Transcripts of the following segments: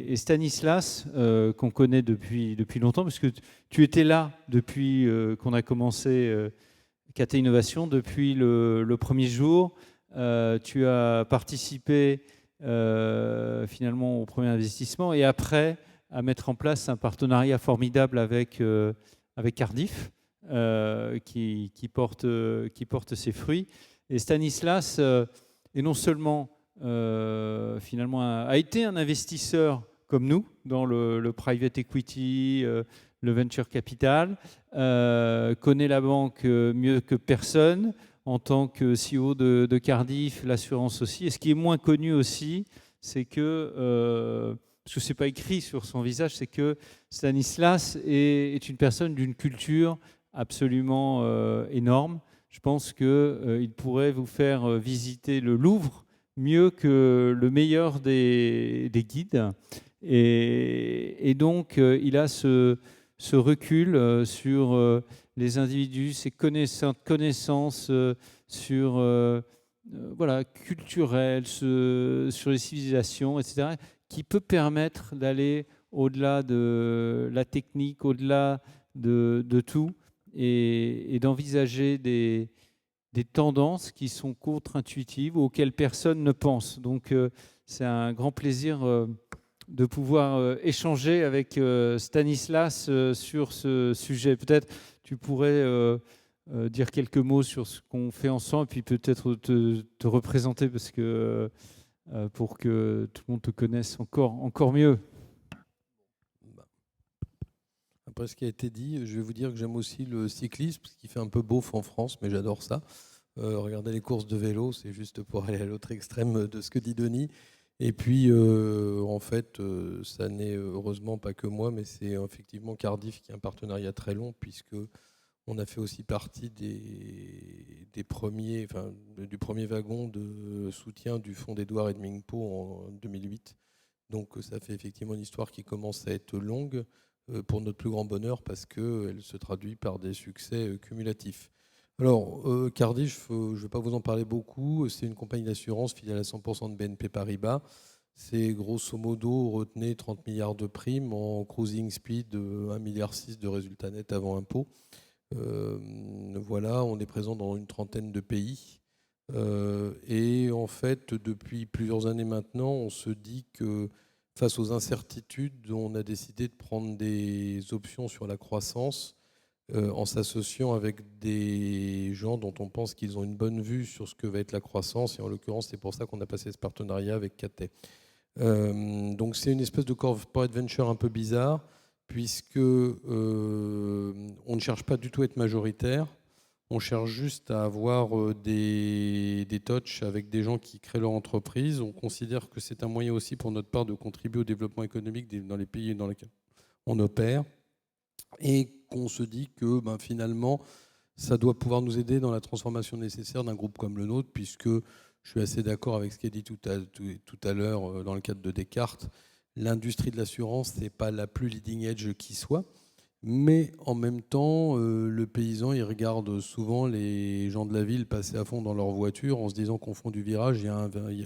Et Stanislas, qu'on connaît depuis longtemps, parce que tu étais là depuis qu'on a commencé KT Innovation, depuis le premier jour. Tu as participé finalement au premier investissement et après à mettre en place un partenariat formidable avec Cardiff qui porte ses fruits. Et Stanislas est non seulement finalement a été un investisseur comme nous dans le private equity, le venture capital, connaît la banque mieux que personne en tant que CEO de Cardiff, l'assurance aussi. Et ce qui est moins connu aussi, c'est que, parce que ce n'est pas écrit sur son visage, c'est que Stanislas est une personne d'une culture absolument énorme. Je pense qu'il pourrait vous faire visiter le Louvre mieux que le meilleur des guides. Et donc, il a ce recul sur les individus, ses connaissances sur voilà, culturelles, sur les civilisations, etc., qui peut permettre d'aller au-delà de la technique, au-delà de tout, et d'envisager des tendances qui sont contre-intuitives, auxquelles personne ne pense. Donc, c'est un grand plaisir de pouvoir échanger avec Stanislas sur ce sujet. Peut-être tu pourrais dire quelques mots sur ce qu'on fait ensemble, et puis peut-être te représenter, parce que, pour que tout le monde te connaisse encore mieux. Après ce qui a été dit, je vais vous dire que j'aime aussi le cyclisme, ce qui fait un peu beauf en France, mais j'adore ça. Regardez les courses de vélo, c'est juste pour aller à l'autre extrême de ce que dit Denis. Et puis, en fait, ça n'est heureusement pas que moi, mais c'est effectivement Cardiff qui a un partenariat très long, puisque on a fait aussi partie des premiers, enfin, du premier wagon de soutien du fonds d'Edouard Edmingpo en 2008. Donc, ça fait effectivement une histoire qui commence à être longue, pour notre plus grand bonheur, parce qu'elle se traduit par des succès cumulatifs. Alors, Cardiff, je ne vais pas vous en parler beaucoup. C'est une compagnie d'assurance filiale à 100% de BNP Paribas. C'est grosso modo, retenez 30 milliards de primes en cruising speed, 1,6 milliard de résultats nets avant impôt. Voilà, on est présent dans une trentaine de pays. Et en fait, depuis plusieurs années maintenant, on se dit que face aux incertitudes, on a décidé de prendre des options sur la croissance en s'associant avec des gens dont on pense qu'ils ont une bonne vue sur ce que va être la croissance. Et en l'occurrence, c'est pour ça qu'on a passé ce partenariat avec Cathay. Donc c'est une espèce de corporate venture un peu bizarre, puisque on ne cherche pas du tout à être majoritaire. On cherche juste à avoir des touchs avec des gens qui créent leur entreprise. On considère que c'est un moyen aussi pour notre part de contribuer au développement économique dans les pays dans lesquels on opère. Et qu'on se dit que finalement, ça doit pouvoir nous aider dans la transformation nécessaire d'un groupe comme le nôtre, puisque je suis assez d'accord avec ce qui est dit tout à l'heure dans le cadre de Descartes. L'industrie de l'assurance n'est pas la plus leading edge qui soit. Mais en même temps, le paysan, il regarde souvent les gens de la ville passer à fond dans leur voiture en se disant qu'au fond du virage,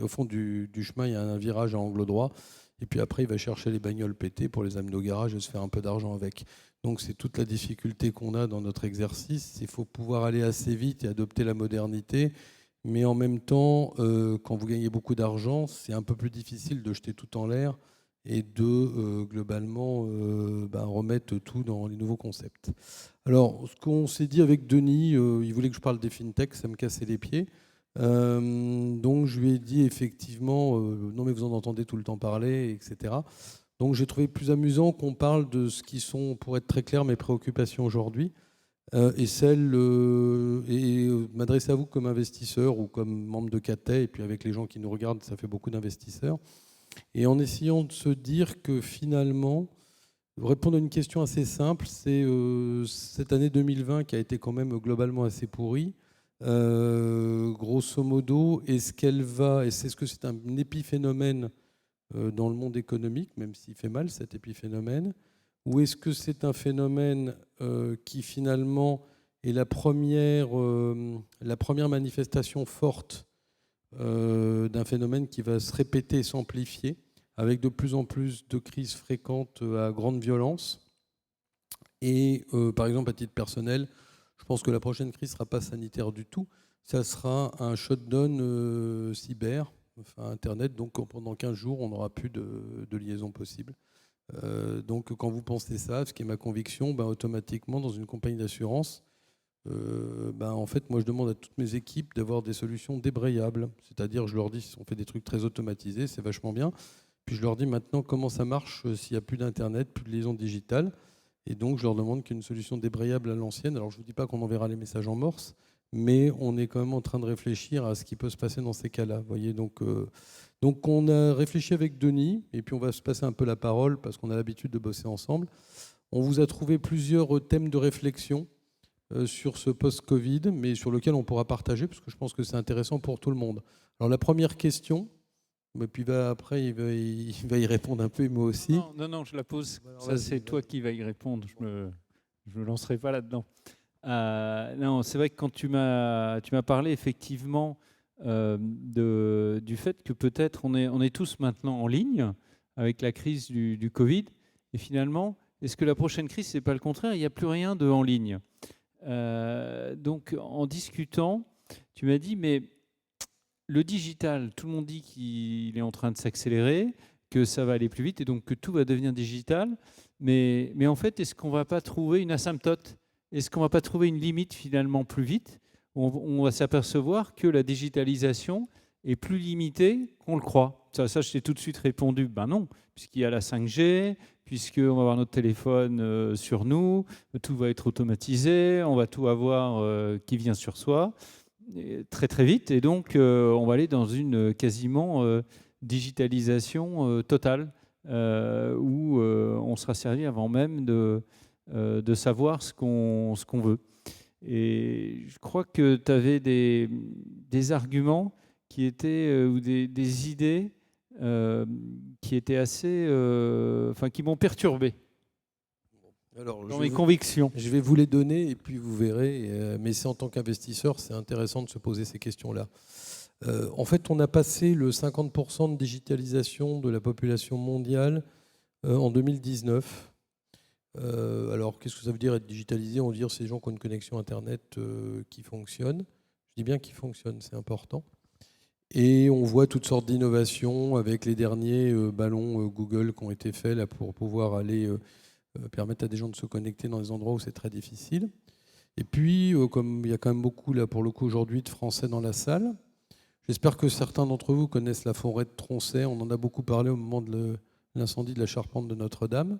au fond du chemin, il y a un virage à angle droit. Et puis après, il va chercher les bagnoles pétées pour les amener au garage et se faire un peu d'argent avec. Donc c'est toute la difficulté qu'on a dans notre exercice. Il faut pouvoir aller assez vite et adopter la modernité. Mais en même temps, quand vous gagnez beaucoup d'argent, c'est un peu plus difficile de jeter tout en l'air et de globalement remettre tout dans les nouveaux concepts. Alors, ce qu'on s'est dit avec Denis, il voulait que je parle des fintechs, ça me cassait les pieds. Donc je lui ai dit effectivement, non mais vous en entendez tout le temps parler, etc. Donc j'ai trouvé plus amusant qu'on parle de ce qui sont, pour être très clair, mes préoccupations aujourd'hui, et m'adresser à vous comme investisseur ou comme membre de Cathay, et puis avec les gens qui nous regardent, ça fait beaucoup d'investisseurs. Et en essayant de se dire que finalement, répondre à une question assez simple, c'est cette année 2020 qui a été quand même globalement assez pourrie. Grosso modo, est-ce que c'est un épiphénomène dans le monde économique, même s'il fait mal cet épiphénomène, ou est-ce que c'est un phénomène qui finalement est la première manifestation forte d'un phénomène qui va se répéter et s'amplifier avec de plus en plus de crises fréquentes à grande violence. Et par exemple, à titre personnel, je pense que la prochaine crise ne sera pas sanitaire du tout. Ça sera un shutdown cyber, enfin Internet. Donc pendant 15 jours, on n'aura plus de liaison possible. Donc quand vous pensez ça, ce qui est ma conviction, automatiquement, dans une compagnie d'assurance, en fait, moi, je demande à toutes mes équipes d'avoir des solutions débrayables. C'est-à-dire, je leur dis, si on fait des trucs très automatisés, c'est vachement bien. Puis je leur dis maintenant comment ça marche s'il n'y a plus d'Internet, plus de liaison digitale. Et donc, je leur demande qu'une solution débrayable à l'ancienne. Alors, je ne vous dis pas qu'on enverra les messages en morse, mais on est quand même en train de réfléchir à ce qui peut se passer dans ces cas-là. Vous voyez, donc on a réfléchi avec Denis, et puis on va se passer un peu la parole parce qu'on a l'habitude de bosser ensemble. On vous a trouvé plusieurs thèmes de réflexion sur ce post-Covid, mais sur lequel on pourra partager, parce que je pense que c'est intéressant pour tout le monde. Alors la première question, et puis après il va y répondre un peu, et moi aussi. Non, je la pose. Alors, ça, c'est toi qui vas y répondre. Je me lancerai pas là-dedans. Non, c'est vrai que quand tu m'as parlé effectivement du fait que peut-être on est tous maintenant en ligne avec la crise du Covid, et finalement, est-ce que la prochaine crise, c'est pas le contraire? Il n'y a plus rien de en ligne. Donc, en discutant, tu m'as dit, mais le digital, tout le monde dit qu'il est en train de s'accélérer, que ça va aller plus vite et donc que tout va devenir digital. Mais en fait, est-ce qu'on ne va pas trouver une asymptote? Est-ce qu'on ne va pas trouver une limite finalement plus vite? On va s'apercevoir que la digitalisation est plus limitée qu'on le croit. Ça je t'ai tout de suite répondu, ben non, puisqu'il y a la 5G, puisqu'on va avoir notre téléphone sur nous, tout va être automatisé, on va tout avoir qui vient sur soi très très vite, et donc on va aller dans une quasiment digitalisation totale, où on sera servi avant même de savoir ce qu'on veut. Et je crois que tu avais des arguments qui étaient, ou des idées qui étaient assez, qui m'ont perturbé. Alors, dans mes convictions. Je vais vous les donner et puis vous verrez. Mais c'est en tant qu'investisseur, c'est intéressant de se poser ces questions-là. En fait, on a passé le 50% de digitalisation de la population mondiale en 2019. Alors, qu'est-ce que ça veut dire être digitalisé? On veut dire c'est les gens qui ont une connexion Internet qui fonctionne. Je dis bien qui fonctionne, c'est important. Et on voit toutes sortes d'innovations avec les derniers ballons Google qui ont été faits là, pour pouvoir aller permettre à des gens de se connecter dans des endroits où c'est très difficile. Et puis, comme il y a quand même beaucoup, là, pour le coup, aujourd'hui, de Français dans la salle, j'espère que certains d'entre vous connaissent la forêt de Tronchet. On en a beaucoup parlé au moment de l'incendie de la charpente de Notre-Dame.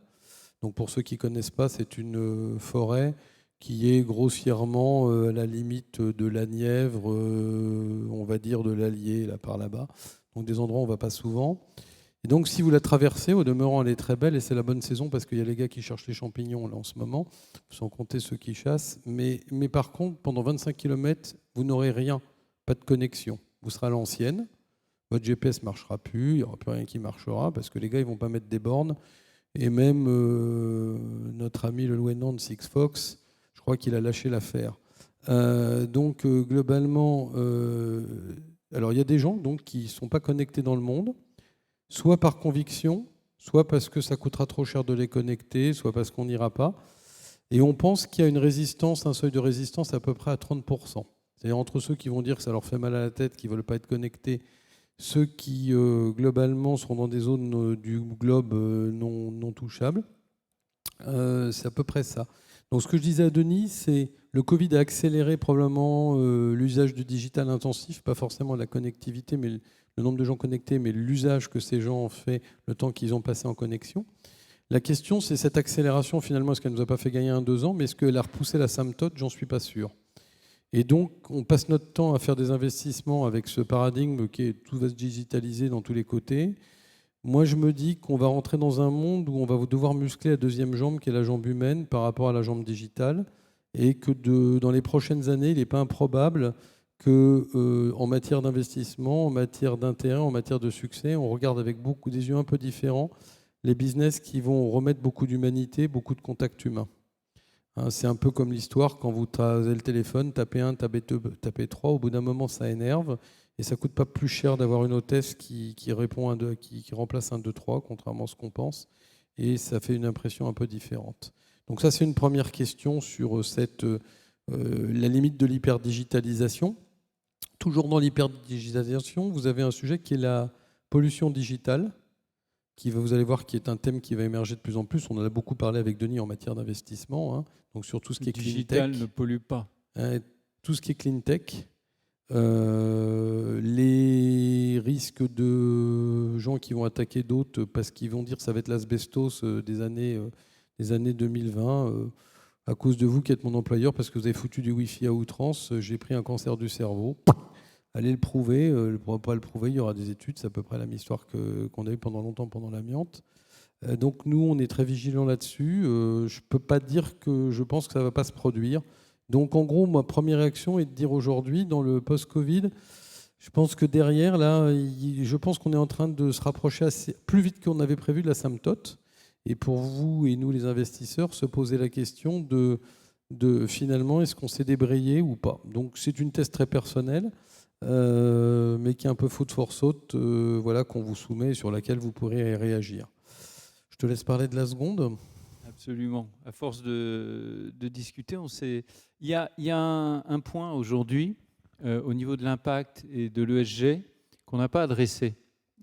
Donc, pour ceux qui ne connaissent pas, c'est une forêt qui est grossièrement à la limite de la Nièvre, on va dire de l'Allier, là, par là-bas. Donc, des endroits où on ne va pas souvent. Et donc, si vous la traversez, au demeurant, elle est très belle et c'est la bonne saison parce qu'il y a les gars qui cherchent les champignons là en ce moment, sans compter ceux qui chassent. Mais par contre, pendant 25 km, vous n'aurez rien, pas de connexion. Vous serez à l'ancienne, votre GPS ne marchera plus, il n'y aura plus rien qui marchera parce que les gars, ils ne vont pas mettre des bornes. Et même notre ami le lieutenant de Six Fox, je crois qu'il a lâché l'affaire. Donc, globalement, alors il y a des gens donc, qui ne sont pas connectés dans le monde, soit par conviction, soit parce que ça coûtera trop cher de les connecter, soit parce qu'on n'ira pas. Et on pense qu'il y a une résistance, un seuil de résistance à peu près à 30%. C'est-à-dire entre ceux qui vont dire que ça leur fait mal à la tête, qui ne veulent pas être connectés, ceux qui, globalement, seront dans des zones du globe non touchables. C'est à peu près ça. Donc ce que je disais à Denis, c'est le Covid a accéléré probablement l'usage du digital intensif, pas forcément la connectivité, mais le nombre de gens connectés, mais l'usage que ces gens ont fait le temps qu'ils ont passé en connexion. La question, c'est cette accélération, finalement, est-ce qu'elle ne nous a pas fait gagner 1-2 ans, mais est-ce qu'elle a repoussé l'asymptote? J'en suis pas sûr. Et donc, on passe notre temps à faire des investissements avec ce paradigme qui est tout va se digitaliser dans tous les côtés. Moi, je me dis qu'on va rentrer dans un monde où on va devoir muscler la deuxième jambe, qui est la jambe humaine, par rapport à la jambe digitale, et que dans les prochaines années, il n'est pas improbable qu'en matière d'investissement, en matière d'intérêt, en matière de succès, on regarde avec des yeux un peu différents les business qui vont remettre beaucoup d'humanité, beaucoup de contact humain. Hein, c'est un peu comme l'histoire, quand vous avez le téléphone, tapez 1, tapez 2, tapez 3, au bout d'un moment ça énerve, et ça ne coûte pas plus cher d'avoir une hôtesse qui répond qui remplace 1, 2, 3, contrairement à ce qu'on pense, et ça fait une impression un peu différente. Donc ça, c'est une première question sur la limite de l'hyperdigitalisation. Toujours dans l'hyperdigitalisation, vous avez un sujet qui est la pollution digitale, vous allez voir, qui est un thème qui va émerger de plus en plus. On en a beaucoup parlé avec Denis en matière d'investissement, hein. Donc sur tout ce qui est clean tech. Digital ne pollue pas. Tout ce qui est clean tech, les risques de gens qui vont attaquer d'autres parce qu'ils vont dire que ça va être l'asbestos des années 2020. À cause de vous qui êtes mon employeur, parce que vous avez foutu du Wi-Fi à outrance, j'ai pris un cancer du cerveau. Allez le prouver, ne pourra pas le prouver, il y aura des études, c'est à peu près la même histoire qu'on a eu pendant longtemps pendant l'amiante. Donc nous, on est très vigilants là-dessus. Je ne peux pas dire que je pense que ça ne va pas se produire. Donc en gros, ma première réaction est de dire aujourd'hui, dans le post-Covid, je pense que derrière, là, je pense qu'on est en train de se rapprocher plus vite qu'on avait prévu de l'asymptote. Et pour vous et nous, les investisseurs, se poser la question de finalement, est-ce qu'on s'est débrayé ou pas. Donc c'est une thèse très personnelle. Mais qui est un peu foot for thought, voilà, qu'on vous soumet et sur laquelle vous pourrez réagir. Je te laisse parler de la seconde. Absolument. À force de discuter, il y a un point aujourd'hui au niveau de l'impact et de l'ESG qu'on n'a pas adressé.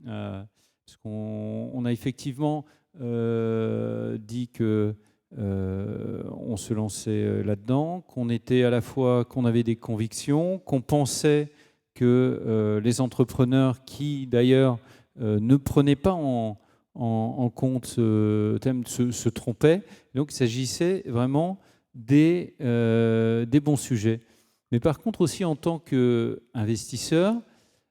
Parce qu'on a effectivement dit que on se lançait là-dedans, qu'on avait des convictions, qu'on pensait que les entrepreneurs qui, d'ailleurs, ne prenaient pas en compte ce thème se trompaient. Donc, il s'agissait vraiment des bons sujets. Mais par contre, aussi, en tant qu'investisseur,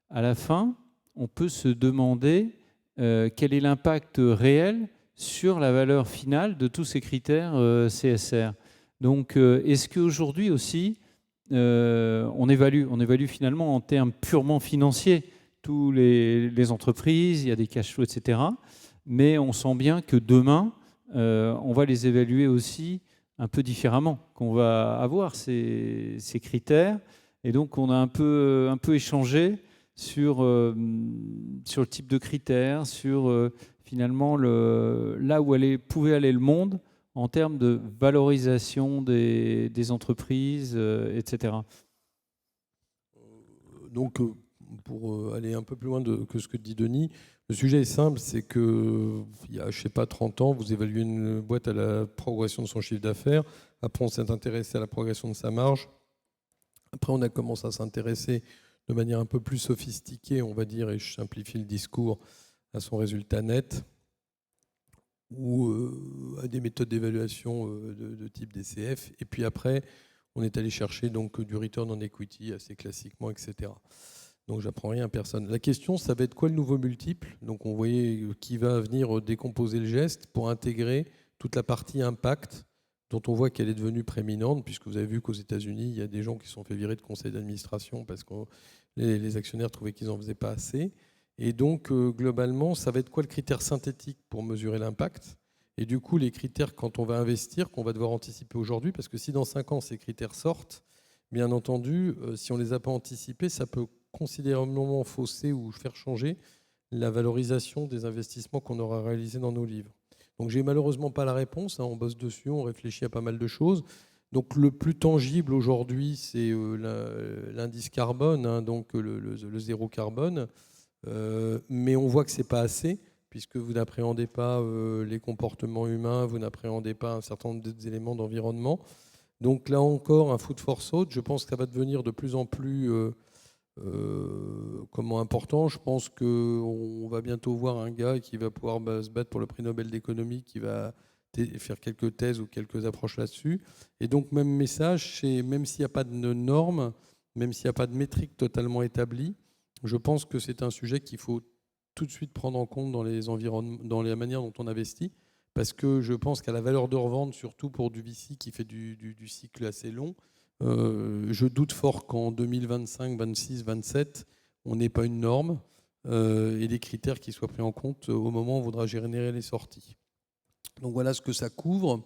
à la fin, on peut se demander quel est l'impact réel sur la valeur finale de tous ces critères CSR. Donc, est-ce qu'aujourd'hui aussi, on évalue finalement en termes purement financiers tous les entreprises, il y a des cash flows, etc. Mais on sent bien que demain, on va les évaluer aussi un peu différemment, qu'on va avoir ces critères. Et donc, on a un peu échangé sur le type de critères, sur finalement là où pouvait aller le monde en termes de valorisation des entreprises, etc. Donc, pour aller un peu plus loin que ce que dit Denis, le sujet est simple, c'est qu'il y a, je ne sais pas, 30 ans, vous évaluez une boîte à la progression de son chiffre d'affaires. Après, on s'est intéressé à la progression de sa marge. Après, on a commencé à s'intéresser de manière un peu plus sophistiquée, on va dire, et je simplifie le discours, à son résultat net ou à des méthodes d'évaluation de type DCF. Et puis après, on est allé chercher donc du return on equity assez classiquement, etc. Donc j'apprends rien à personne. La question, ça va être quoi le nouveau multiple? Donc on voyait qui va venir décomposer le geste pour intégrer toute la partie impact dont on voit qu'elle est devenue prééminente, puisque vous avez vu qu'aux États-Unis, il y a des gens qui se sont fait virer de conseil d'administration parce que les actionnaires trouvaient qu'ils n'en faisaient pas assez. Et donc, globalement, ça va être quoi le critère synthétique pour mesurer l'impact? Et du coup, les critères, quand on va investir, qu'on va devoir anticiper aujourd'hui, parce que si dans 5 ans, ces critères sortent, bien entendu, si on ne les a pas anticipés, ça peut considérablement fausser ou faire changer la valorisation des investissements qu'on aura réalisés dans nos livres. Donc, j'ai malheureusement pas la réponse, hein, on bosse dessus, on réfléchit à pas mal de choses. Donc, le plus tangible aujourd'hui, c'est l'indice carbone, hein, donc le zéro carbone. Mais on voit que ce n'est pas assez, puisque vous n'appréhendez pas les comportements humains, vous n'appréhendez pas un certain nombre d'éléments d'environnement. Donc là encore, un foot for thought, je pense que ça va devenir de plus en plus important. Je pense qu'on va bientôt voir un gars qui va pouvoir se battre pour le prix Nobel d'économie, qui va faire quelques thèses ou quelques approches là-dessus. Et donc, même message, c'est même s'il n'y a pas de normes, même s'il n'y a pas de métrique totalement établie, je pense que c'est un sujet qu'il faut tout de suite prendre en compte dans les environnements, dans la manière dont on investit, parce que je pense qu'à la valeur de revente, surtout pour du VC qui fait du cycle assez long, je doute fort qu'en 2025, 26, 27, on n'ait pas une norme et des critères qui soient pris en compte au moment où on voudra générer les sorties. Donc voilà ce que ça couvre.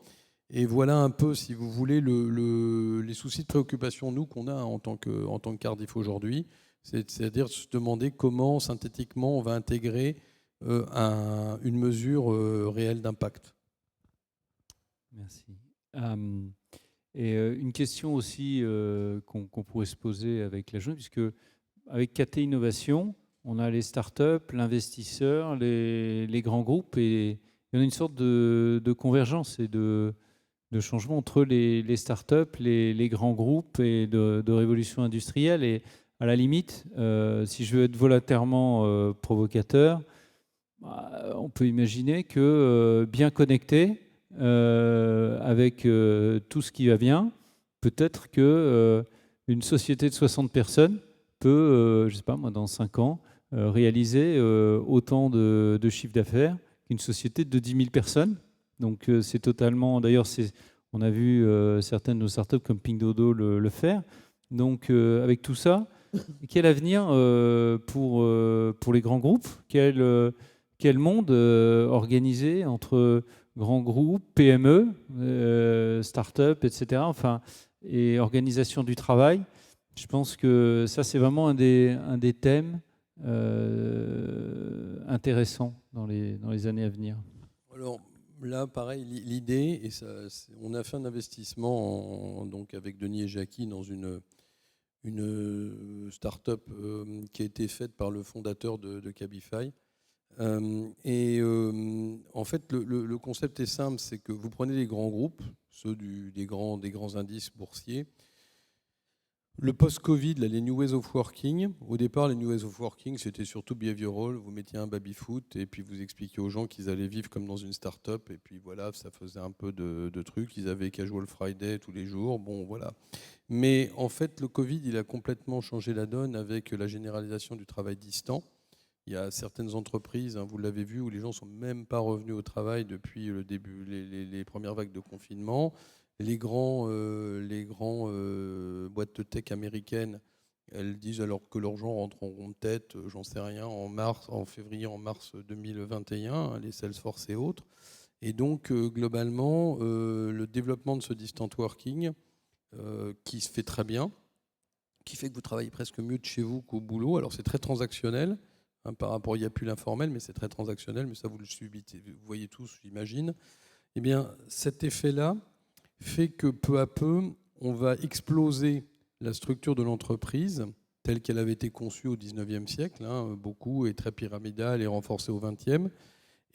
Et voilà un peu, si vous voulez, les soucis de préoccupation, nous, qu'on a en tant que Cardiff aujourd'hui. C'est-à-dire se demander comment, synthétiquement, on va intégrer une mesure réelle d'impact. Merci. Et une question aussi qu'on pourrait se poser avec la journée, puisque avec KT Innovation, on a les startups, l'investisseur, les grands groupes, et il y en a une sorte de convergence et de changement entre les startups, les grands groupes et de révolution industrielle. Et à la limite, si je veux être volontairement provocateur, on peut imaginer que bien connecté, avec tout ce qui va bien, peut-être que une société de 60 personnes peut, je ne sais pas moi, dans 5 ans, réaliser autant de chiffre d'affaires qu'une société de 10 000 personnes. Donc c'est totalement... D'ailleurs, on a vu certaines de nos startups comme Pinduoduo le faire. Donc avec tout ça, quel avenir pour les grands groupes? Quel monde organisé entre grands groupes, PME, start-up, etc. Enfin, et organisation du travail. Je pense que ça, c'est vraiment un des thèmes intéressants dans les années à venir. Alors là, pareil, l'idée, et on a fait un investissement donc avec Denis et Jackie dans une start-up qui a été faite par le fondateur de Cabify. En fait, le concept est simple, c'est que vous prenez les grands groupes, ceux des grands indices boursiers. Le post-Covid, là, les New Ways of Working, au départ, les New Ways of Working, c'était surtout behavioral. Vous mettiez un baby-foot et puis vous expliquiez aux gens qu'ils allaient vivre comme dans une start-up. Et puis voilà, ça faisait un peu de trucs. Ils avaient Casual Friday tous les jours. Bon, voilà. Mais en fait, le Covid, il a complètement changé la donne avec la généralisation du travail distant. Il y a certaines entreprises, vous l'avez vu, où les gens ne sont même pas revenus au travail depuis le début, les premières vagues de confinement. Les grands boîtes de tech américaines, elles disent alors que leurs gens rentreront de tête, j'en sais rien, en février, en mars 2021, les Salesforce et autres. Et donc, globalement, le développement de ce distant working, qui se fait très bien, qui fait que vous travaillez presque mieux de chez vous qu'au boulot. Alors, c'est très transactionnel. Par rapport, il n'y a plus l'informel, mais c'est très transactionnel, mais ça vous le subissez, vous voyez tous, j'imagine. Eh bien, cet effet-là fait que peu à peu, on va exploser la structure de l'entreprise telle qu'elle avait été conçue au XIXe siècle, beaucoup, et très pyramidale et renforcée au XXe.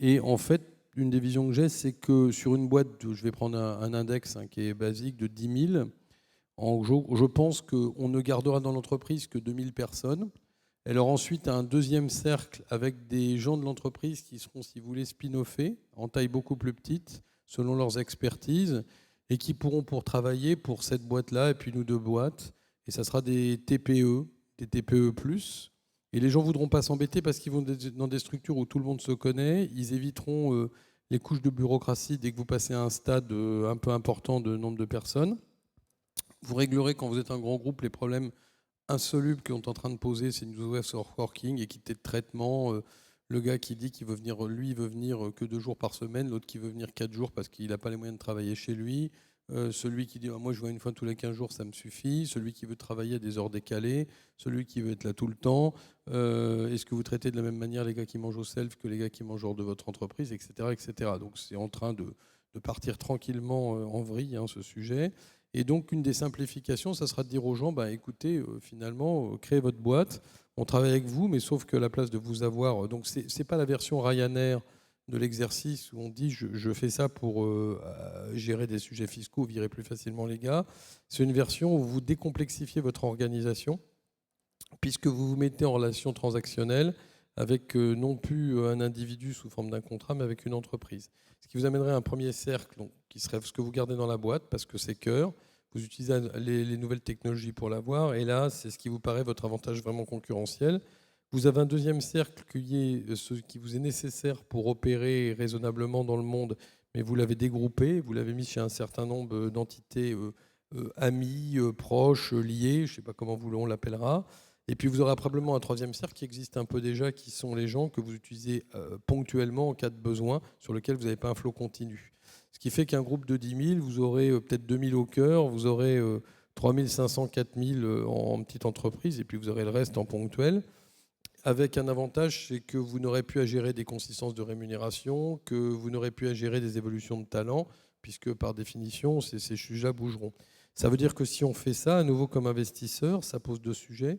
Et en fait, une des visions que j'ai, c'est que sur une boîte, je vais prendre un index qui est basique de 10 000, je pense qu'on ne gardera dans l'entreprise que 2000 personnes. Elle aura ensuite un deuxième cercle avec des gens de l'entreprise qui seront, si vous voulez, spin-offés, en taille beaucoup plus petite, selon leurs expertises, et qui pourront travailler pour cette boîte-là et puis nous deux boîtes. Et ça sera des TPE, des TPE+. Et les gens ne voudront pas s'embêter parce qu'ils vont dans des structures où tout le monde se connaît. Ils éviteront les couches de bureaucratie dès que vous passez à un stade un peu important de nombre de personnes. Vous réglerez, quand vous êtes un grand groupe, les problèmes insolubles qu'on est en train de poser, c'est New Ways of Working, équité de traitement, le gars qui dit qu'il veut venir, lui, il veut venir que 2 jours par semaine, l'autre qui veut venir 4 jours parce qu'il n'a pas les moyens de travailler chez lui, celui qui dit moi je vois une fois tous les 15 jours, ça me suffit, celui qui veut travailler à des heures décalées, celui qui veut être là tout le temps, est-ce que vous traitez de la même manière les gars qui mangent au self que les gars qui mangent hors de votre entreprise, etc. etc. Donc c'est en train de partir tranquillement en vrille, ce sujet. Et donc, une des simplifications, ça sera de dire aux gens, écoutez, finalement, créez votre boîte, on travaille avec vous, mais sauf que la place de vous avoir... Donc, ce n'est pas la version Ryanair de l'exercice où on dit, je fais ça pour gérer des sujets fiscaux, virer plus facilement les gars. C'est une version où vous décomplexifiez votre organisation, puisque vous vous mettez en relation transactionnelle avec non plus un individu sous forme d'un contrat, mais avec une entreprise. Ce qui vous amènerait à un premier cercle, donc, qui serait ce que vous gardez dans la boîte, parce que c'est cœur. Vous utilisez les nouvelles technologies pour l'avoir, et là, c'est ce qui vous paraît votre avantage vraiment concurrentiel. Vous avez un deuxième cercle qui est ce qui vous est nécessaire pour opérer raisonnablement dans le monde, mais vous l'avez dégroupé, vous l'avez mis chez un certain nombre d'entités amies, proches, liées, je ne sais pas comment on l'appellera. Et puis vous aurez probablement un troisième cercle qui existe un peu déjà, qui sont les gens que vous utilisez ponctuellement en cas de besoin, sur lequel vous n'avez pas un flot continu. Ce qui fait qu'un groupe de 10 000, vous aurez peut-être 2 000 au cœur, vous aurez 3 500, 4 000 en petite entreprise, et puis vous aurez le reste en ponctuel. Avec un avantage, c'est que vous n'aurez plus à gérer des consistances de rémunération, que vous n'aurez plus à gérer des évolutions de talent, puisque par définition, ces sujets bougeront. Ça veut dire que si on fait ça, à nouveau comme investisseur, ça pose 2 sujets.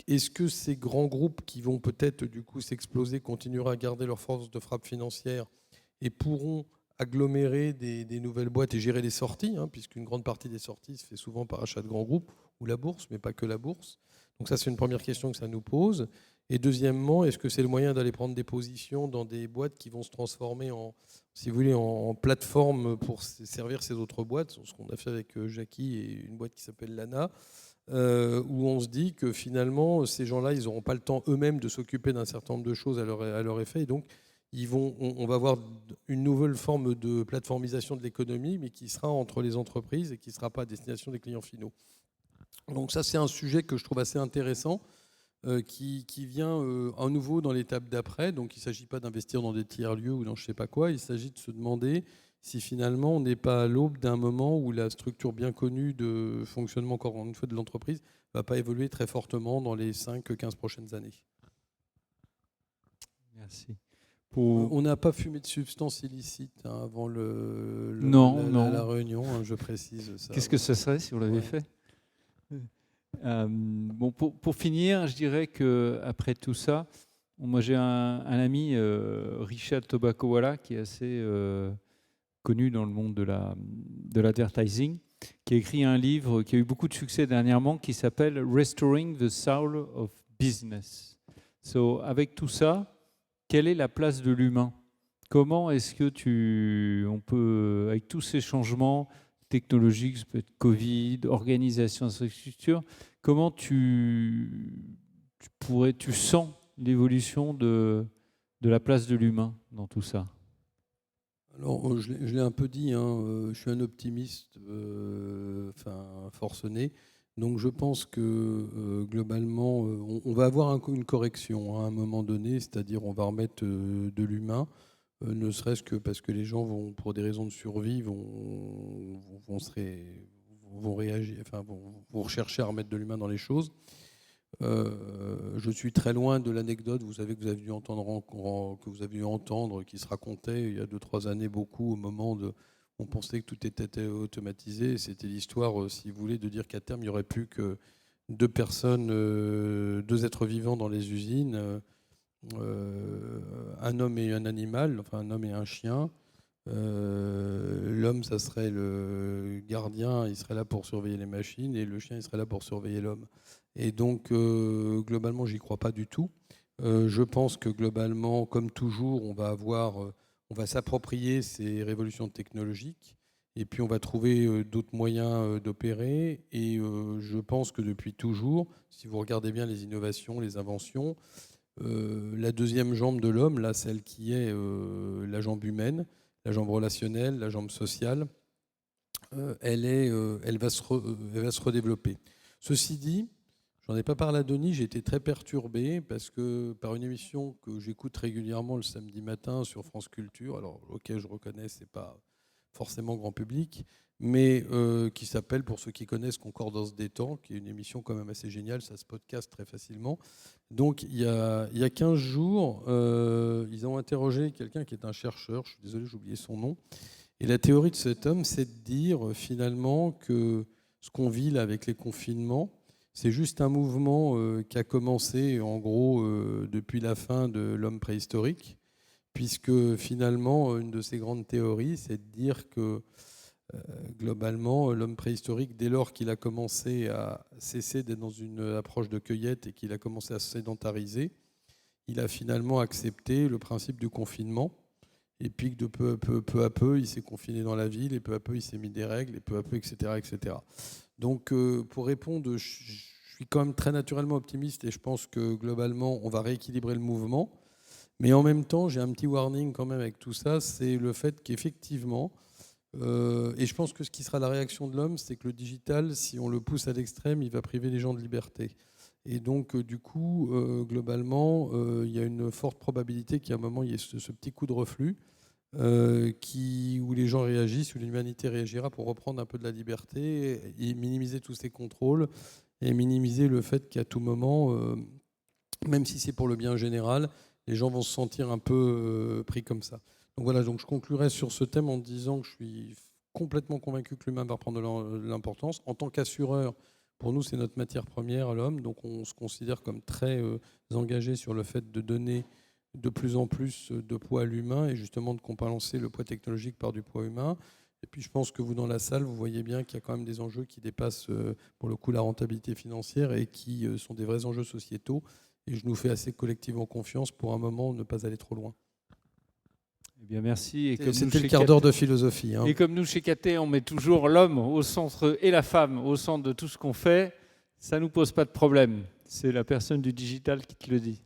Est-ce que ces grands groupes qui vont peut-être du coup s'exploser continueront à garder leur force de frappe financière et pourront agglomérer des nouvelles boîtes et gérer les sorties, puisqu'une grande partie des sorties se fait souvent par achat de grands groupes ou la bourse, mais pas que la bourse. Donc ça, c'est une première question que ça nous pose. Et deuxièmement, est-ce que c'est le moyen d'aller prendre des positions dans des boîtes qui vont se transformer en, si vous voulez, en plateforme pour servir ces autres boîtes, ce qu'on a fait avec Jackie et une boîte qui s'appelle Lana, où on se dit que finalement, ces gens-là, ils n'auront pas le temps eux-mêmes de s'occuper d'un certain nombre de choses à leur effet. Et donc, on va avoir une nouvelle forme de plateformisation de l'économie, mais qui sera entre les entreprises et qui ne sera pas à destination des clients finaux. Donc ça, c'est un sujet que je trouve assez intéressant, qui vient à nouveau dans l'étape d'après. Donc il ne s'agit pas d'investir dans des tiers-lieux ou dans je ne sais pas quoi, il s'agit de se demander si finalement on n'est pas à l'aube d'un moment où la structure bien connue de fonctionnement, encore une fois, de l'entreprise ne va pas évoluer très fortement dans les 5-15 prochaines années. Merci. On n'a pas fumé de substances illicites avant la réunion, je précise ça. Qu'est-ce que ce serait si on l'avait fait ? Bon, pour finir, je dirais qu'après tout ça, moi j'ai un ami, Richard Tobacco-Walla, qui est assez connu dans le monde de l'advertising, qui a écrit un livre qui a eu beaucoup de succès dernièrement, qui s'appelle « Restoring the Soul of Business ». Avec tout ça, quelle est la place de l'humain ? Comment est-ce que on peut, avec tous ces changements technologiques, ça peut être Covid, organisation, infrastructure, comment tu sens l'évolution de la place de l'humain dans tout ça ? Alors, je l'ai un peu dit, je suis un optimiste forcené. Donc je pense que globalement, on va avoir une correction à un moment donné, c'est-à-dire on va remettre de l'humain, ne serait-ce que parce que les gens vont, pour des raisons de survie, vont réagir, vont rechercher à remettre de l'humain dans les choses. Je suis très loin de l'anecdote, vous savez, que vous avez dû entendre, qui se racontait il y a 2-3 années beaucoup, au moment de... On pensait que tout était automatisé. C'était l'histoire, si vous voulez, de dire qu'à terme, il n'y aurait plus que 2 personnes, 2 êtres vivants dans les usines, un homme et un animal, enfin un homme et un chien. L'homme, ça serait le gardien, il serait là pour surveiller les machines, et le chien, il serait là pour surveiller l'homme. Et donc, globalement, j'y crois pas du tout. Je pense que globalement, comme toujours, on va s'approprier ces révolutions technologiques, et puis on va trouver d'autres moyens d'opérer. Et je pense que depuis toujours, si vous regardez bien les innovations, les inventions, la deuxième jambe de l'homme, là, celle qui est la jambe humaine, la jambe relationnelle, la jambe sociale, elle va se redévelopper. Ceci dit, j'en ai pas parlé à Denis, j'ai été très perturbé parce que par une émission que j'écoute régulièrement le samedi matin sur France Culture, alors ok, je reconnais, c'est pas forcément grand public, mais qui s'appelle, pour ceux qui connaissent, Concordance des temps, qui est une émission quand même assez géniale, ça se podcast très facilement. Donc il y a 15 jours, ils ont interrogé quelqu'un qui est un chercheur, je suis désolé, j'ai oublié son nom, et la théorie de cet homme, c'est de dire finalement que ce qu'on vit là avec les confinements, c'est juste un mouvement qui a commencé en gros depuis la fin de l'homme préhistorique, puisque finalement, une de ces grandes théories, c'est de dire que globalement, l'homme préhistorique, dès lors qu'il a commencé à cesser d'être dans une approche de cueillette et qu'il a commencé à se sédentariser, il a finalement accepté le principe du confinement. Et puis que de peu à peu, il s'est confiné dans la ville, et peu à peu, il s'est mis des règles, et peu à peu, etc. etc. Donc, pour répondre, je suis quand même très naturellement optimiste, et je pense que globalement, on va rééquilibrer le mouvement. Mais en même temps, j'ai un petit warning quand même avec tout ça, c'est le fait qu'effectivement, et je pense que ce qui sera la réaction de l'homme, c'est que le digital, si on le pousse à l'extrême, il va priver les gens de liberté. Et donc, du coup, globalement, il y a une forte probabilité qu'à un moment, il y ait ce petit coup de reflux. où les gens réagissent, où l'humanité réagira pour reprendre un peu de la liberté et minimiser tous ces contrôles et minimiser le fait qu'à tout moment, même si c'est pour le bien général, les gens vont se sentir un peu pris comme ça. Donc voilà, donc je conclurai sur ce thème en disant que je suis complètement convaincu que l'humain va prendre de l'importance. En tant qu'assureur, pour nous, c'est notre matière première, l'homme, donc on se considère comme très engagé sur le fait de donner de plus en plus de poids à l'humain et justement de compenser le poids technologique par du poids humain. Et puis je pense que vous, dans la salle, vous voyez bien qu'il y a quand même des enjeux qui dépassent pour le coup la rentabilité financière et qui sont des vrais enjeux sociétaux. Et je nous fais assez collectivement confiance pour un moment ne pas aller trop loin. Eh bien, merci. C'était le quart d'heure de philosophie. Et comme nous, chez KT, on met toujours l'homme au centre et la femme au centre de tout ce qu'on fait, ça ne nous pose pas de problème. C'est la personne du digital qui te le dit.